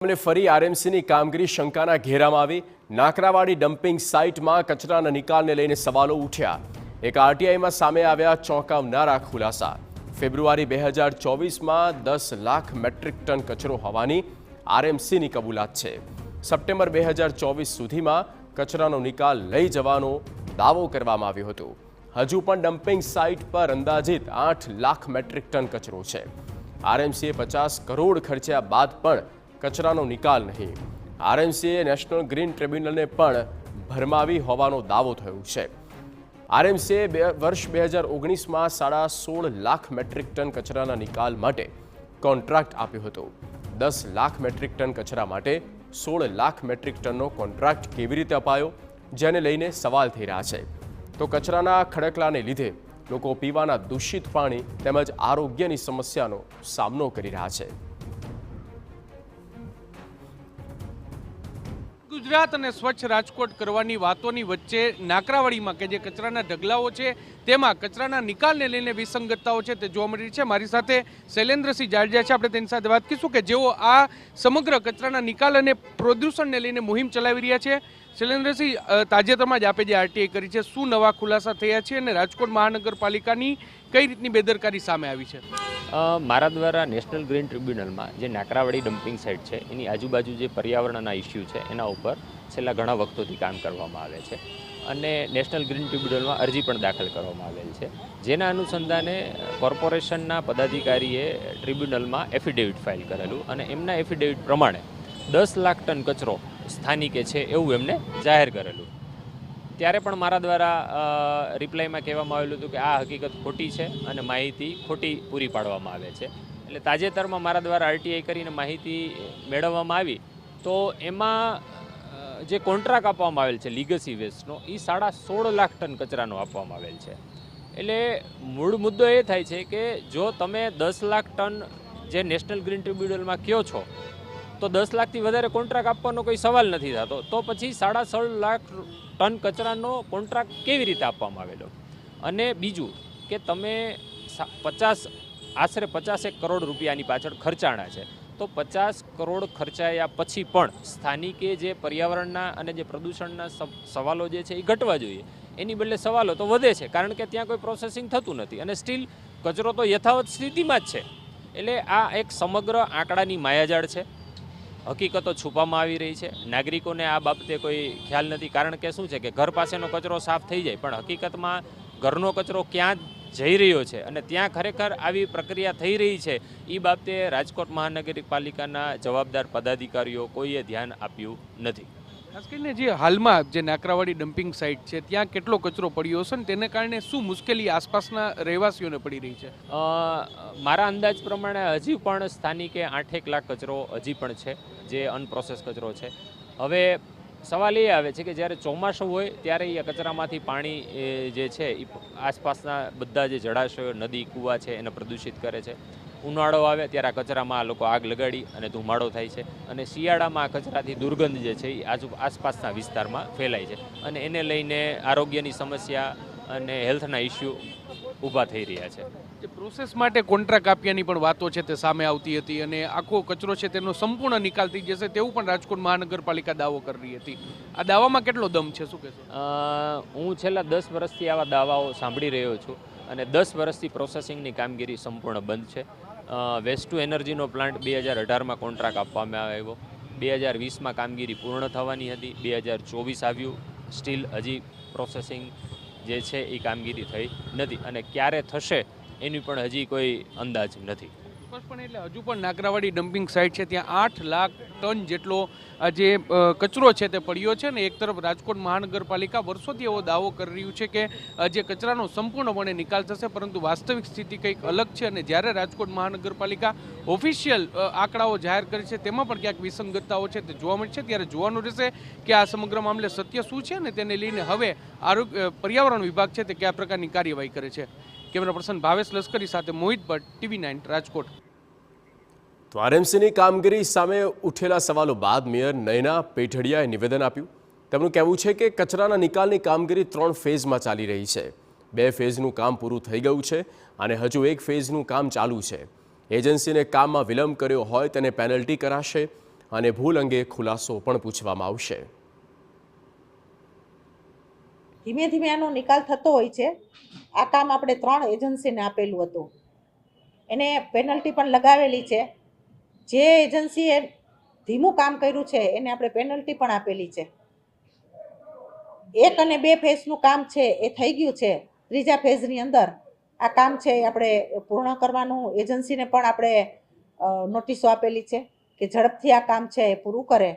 મામલે ફરી આરએમસીની કામગીરી શંકાના ઘેરામાં આવી। નાકરાવાડી ડમ્પિંગ સાઇટમાં કચરાના નિકાલને લઈને સવાલો ઉઠ્યા। એક આરટીઆઈમાં સામે આવ્યા ચોંકાવનારા ખુલાસા। ફેબ્રુઆરી 2024માં 10 લાખ મેટ્રિક ટન કચરો હોવાની આરએમસીની કબૂલાત છે। સપ્ટેમ્બર 2024 સુધીમાં કચરાનો નિકાલ લઈ જવાનો દાવો કરવામાં આવ્યો હતો। હજુ પણ ડમ્પિંગ સાઇટ પર અંદાજિત 8 લાખ મેટ્રિક ટન કચરો છે। આરએમસીએ 50 કરોડ ખર્ચ્યા બાદ પણ કચરાનો નિકાલ નહીં। આરએમસીએ નેશનલ ગ્રીન ટ્રિબ્યુનલને પણ ભરમાવી હોવાનો દાવો થયો છે। આરએમસીએ વર્ષ 2019માં 16.5 લાખ મેટ્રિક ટન કચરાના નિકાલ માટે કોન્ટ્રાક્ટ આપ્યો હતો। 10 લાખ મેટ્રિક ટન કચરા માટે 16 લાખ મેટ્રિક ટનનો કોન્ટ્રાક્ટ કેવી રીતે અપાયો, જેને લઈને સવાલ થઈ રહ્યા છે। તો કચરાના ખડકલાને લીધે લોકો પીવાના દૂષિત પાણી તેમજ આરોગ્યની સમસ્યાનો સામનો કરી રહ્યા છે। ગુજરાત અને સ્વચ્છ રાજકોટ કરવાની વાતોની વચ્ચે નાકરાવાડીમાં કે જે કચરાના ઢગલાઓ છે તેમાં કચરાના નિકાલને લઈને વિસંગતતાઓ છે તે જોવા મળી છે। મારી સાથે શૈલેન્દ્રસિંહ જાડેજા છે, આપણે તેની સાથે વાત કરીશું કે જેઓ આ સમગ્ર કચરાના નિકાલ અને પ્રદૂષણને લઈને મુહિમ ચલાવી રહ્યા છે। શૈલેન્દ્રસિંહ, તાજેતરમાં જ આપે જે આરટીઆઈ કરી છે, શું નવા ખુલાસા થયા છે અને રાજકોટ મહાનગરપાલિકાની કઈ રીતની બેદરકારી સામે આવી છે? મારા દ્વારા નેશનલ ગ્રીન ટ્રિબ્યુનલમાં જે નાકરાવાડી ડમ્પિંગ સાઇટ છે એની આજુબાજુ જે પર્યાવરણના ઇસ્યુ છે એના ઉપર છેલ્લા ઘણા વખતોથી કામ કરવામાં આવે છે અને નેશનલ ગ્રીન ટ્રિબ્યુનલમાં અરજી પણ દાખલ કરવામાં આવેલ છે, જેના અનુસંધાને કોર્પોરેશનના પદાધિકારીએ ટ્રિબ્યુનલમાં એફિડેવિટ ફાઇલ કરેલું અને એમના એફિડેવિટ પ્રમાણે 10 લાખ ટન કચરો સ્થાનિકે છે એવું એમને જાહેર કરેલું। ત્યારે પણ મારા દ્વારા રિપ્લાયમાં કહેવામાં આવેલું હતું કે આ હકીકત ખોટી છે અને માહિતી ખોટી પૂરી પાડવામાં આવે છે। એટલે તાજેતરમાં મારા દ્વારા આરટીઆઈ કરીને માહિતી મેળવવામાં આવી તો એમાં જે કોન્ટ્રાક્ટ આપવામાં આવેલ છે લીગસી વેસ્ટનો એ 16.5 લાખ ટન કચરાનો આપવામાં આવેલ છે। એટલે મૂળ મુદ્દો એ થાય છે કે જો તમે 10 લાખ ટન જે નેશનલ ગ્રીન ટ્રિબ્યુનલમાં કહો છો તો 10 લાખથી વધારે કોન્ટ્રાક્ટ આપવાનો કોઈ સવાલ નથી થતો, તો પછી 16.5 લાખ ટન કચરાનો કોન્ટ્રાક્ટ કેવી રીતે આપવામાં આવેલો? અને બીજું કે તમે આશરે 50 કરોડ રૂપિયાની પાછળ ખર્ચાણા છે, તો 50 કરોડ ખર્ચાયા પછી પણ સ્થાનિકે જે પર્યાવરણના અને જે પ્રદૂષણના સવાલો જે છે એ ઘટવા જોઈએ, એની બદલે સવાલો તો વધે છે, કારણ કે ત્યાં કોઈ પ્રોસેસિંગ થતું નથી અને સ્ટીલ કચરો તો યથાવત સ્થિતિમાં જ છે। એટલે આ એક સમગ્ર આંકડાની માયાજાળ છે, હકીકતો છુપાવવામાં આવી રહી છે। નાગરિકોને આ બાબતે કોઈ ખ્યાલ નથી, કારણ કે શું છે કે ઘર પાસેનો કચરો સાફ થઈ જાય પણ હકીકતમાં ઘરનો કચરો ક્યાં જઈ રહ્યો છે અને ત્યાં ખરેખર આવી પ્રક્રિયા થઈ રહી છે એ બાબતે રાજકોટ મહાનગરપાલિકાના જવાબદાર પદાધિકારીઓ કોઈએ ધ્યાન આપ્યું નથી। ખાસ કરીને જે હાલમાં જે નાકરાવાડી ડમ્પિંગ સાઇટ છે ત્યાં કેટલો કચરો પડ્યો હશે ને તેને કારણે શું મુશ્કેલી આસપાસના રહેવાસીઓને પડી રહી છે? મારા અંદાજ પ્રમાણે હજી પણ સ્થાનિકે 8 લાખ કચરો હજી પણ છે જે અનપ્રોસેસ કચરો છે। હવે સવાલ એ આવે છે કે જ્યારે ચોમાસું હોય ત્યારે એ કચરામાંથી પાણી જે છે એ આસપાસના બધા જે જળાશયો, નદી, કૂવા છે એને પ્રદૂષિત કરે છે। ઉનાળો આવે ત્યારે આ કચરામાં લોકો આગ લગાડી અને ધુમાડો થાય છે અને શિયાળામાં આ કચરાથી દુર્ગંધ જે છે એ આસપાસના વિસ્તારમાં ફેલાય છે અને એને લઈને આરોગ્યની સમસ્યા અને હેલ્થના ઇસ્યુ ઊભા થઈ રહ્યા છે। જે પ્રોસેસ માટે કોન્ટ્રાક્ટ આપ્યાની પણ વાતો છે તે સામે આવતી હતી અને આખો કચરો છે તેનો સંપૂર્ણ નિકાલ થઈ જશે તેવું પણ રાજકોટ મહાનગરપાલિકા દાવો કરી રહી હતી। આ દાવામાં કેટલો દમ છે, શું કહેશો? હું છેલ્લા 10 વર્ષથી આવા દાવાઓ સાંભળી રહ્યો છું અને 10 વર્ષથી પ્રોસેસિંગની કામગીરી સંપૂર્ણ બંધ છે। વેસ્ટ ટુ એનર્જીનો પ્લાન્ટ 2018માં કોન્ટ્રાક્ટ આપવામાં આવ્યો, 2020માં કામગીરી પૂર્ણ થવાની હતી, 2024 આવ્યું, સ્ટીલ હજી પ્રોસેસિંગ જે છે એ કામગીરી થઈ નથી અને ક્યારે થશે એની પણ હજી કોઈ અંદાજ નથી। પણ એટલે હજુ પણ નાકરાવાડી ડમ્પિંગ સાઇટ છે ત્યાં 8 લાખ ટન જેટલો જે કચરો છે તે પડ્યો છે ને એક તરફ રાજકોટ મહાનગરપાલિકા વર્ષોથી એવો દાવો કરી રહ્યું છે કે જે કચરાનો સંપૂર્ણપણે નિકાલ થશે, પરંતુ વાસ્તવિક સ્થિતિ કંઈક અલગ છે અને જ્યારે રાજકોટ મહાનગરપાલિકા ઓફિશિયલ આંકડાઓ જાહેર કરે છે તેમાં પણ ક્યાંક વિસંગતતાઓ છે તે જોવા મળે છે। ત્યારે જોવાનું રહેશે કે આ સમગ્ર મામલે સત્ય શું છે અને તેને લઈને હવે પર્યાવરણ વિભાગ છે તે કયા પ્રકારની કાર્યવાહી કરે છે। કેમેરા પર્સન ભાવેશ લશ્કરી સાથે મોહિત ભટ્ટ, TV9 રાજકોટ। તો આરએમસીની કામગીરી સામે ઉઠેલા સવાલો બાદ મેયર નયના પેઢડિયાએ નિવેદન આપ્યું। તેમનું કહેવું છે કે કચરાના નિકાલની કામગીરી 3 ફેઝમાં ચાલી રહી છે। 2 ફેઝનું કામ પૂરું થઈ ગયું છે અને હજુ 1 ફેઝનું કામ ચાલુ છે। એજન્સીને કામમાં વિલંબ કર્યો હોય તેને પેનલ્ટી કરાશે। અને ભૂલ અંગે ખુલાસો પણ પૂછવામાં આવશે. ધીમે ધીમે આનો નિકાલ થતો હોય છે. આ કામ આપણે 3 એજન્સીને આપેલું હતું, એને પેનલ્ટી પણ લગાવેલી છે. જે એજન્સીએ ધીમું કામ કર્યું છે એને આપણે પેનલ્ટી પણ આપેલી છે. 1 અને 2 ફેઝનું કામ છે એ થઈ ગયું છે. 3જા ફેઝની અંદર આ કામ છે એ આપણે પૂર્ણ કરવાનું એજન્સીને પણ આપણે નોટિસો આપેલી છે કે ઝડપથી આ કામ છે એ પૂરું કરે.